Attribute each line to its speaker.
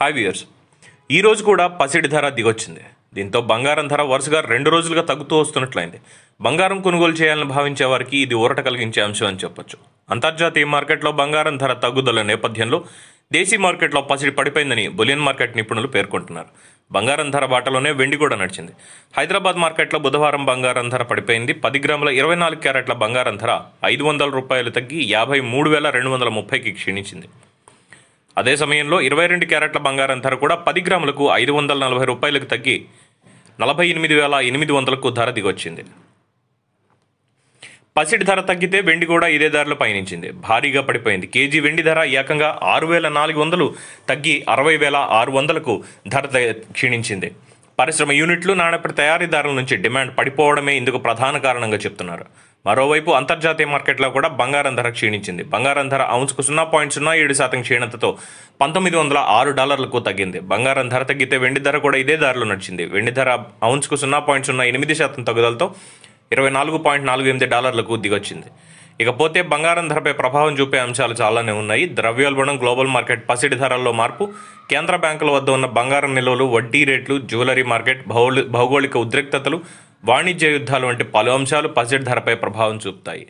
Speaker 1: Hi viewers, ఈరోజు కూడా పసిడి ధర దిగొచ్చింది. దీంతో బంగారం ధర వరుసగా 2 రోజులుగా తగ్గుతూ వస్తున్నట్లయింది. బంగారం కొనుగోలు చేయాలని భావించే వారికి ఇది ఊరట కలిగించే అంశం అని చెప్పొచ్చు. అంతర్జాతీయ మార్కెట్లో బంగారం ధర తగ్గుదల నేపథ్యంలో దేశీ మార్కెట్లో పసిడి పడిపోయిందని బులియన్ మార్కెట్ నిపుణులు పేర్కొంటున్నారు. బంగారం ధర బాటలోనే వెండి కూడా నడిచింది. హైదరాబాద్ మార్కెట్లో బుధవారం బంగారం ధర పడిపోయింది. 10 గ్రాముల 24 క్యారెట్ల బంగారం ధర ₹500 తగ్గి 53,230కి క్షీణించింది. అదే సమయంలో 22 క్యారెట్ల బంగారం ధర కూడా 10 గ్రాములకు ₹540 తగ్గి 48,800కు ధర దిగొచ్చింది. పసిడి ధర తగ్గితే వెండి కూడా ఇదే ధరలో పయనించింది. భారీగా పడిపోయింది. కేజీ వెండి ధర ఏకంగా 6,400 తగ్గి 60,600కు ధర క్షీణించింది. పరిశ్రమ యూనిట్లు, నాణ్యపడి తయారీదారుల నుంచి డిమాండ్ పడిపోవడమే ఇందుకు ప్రధాన కారణంగా చెప్తున్నారు. మరోవైపు అంతర్జాతీయ మార్కెట్లో కూడా బంగారం ధర క్షీణించింది. బంగారం ధర ఔన్స్కు 0.07% క్షీణతతో $1,906కు తగ్గింది. బంగారం ధర తగ్గితే వెండి ధర కూడా ఇదే ధరలో నడిచింది. వెండి ధర ఔన్స్కు 0.08% తగ్గుదలతో $24.48కు దిగొచ్చింది. ఇకపోతే బంగారం ధరపై ప్రభావం చూపే అంశాలు చాలానే ఉన్నాయి. ద్రవ్యోల్బణం, గ్లోబల్ మార్కెట్, పసిడి ధరల్లో మార్పు, కేంద్ర బ్యాంకుల వద్ద ఉన్న బంగారం నిల్వలు, వడ్డీ రేట్లు, జ్యువెలరీ మార్కెట్, భౌగోళిక ఉద్రిక్తతలు, వాణిజ్య యుద్ధాలు వంటి పలు అంశాలు పసిడి ధరపై ప్రభావం చూపుతాయి.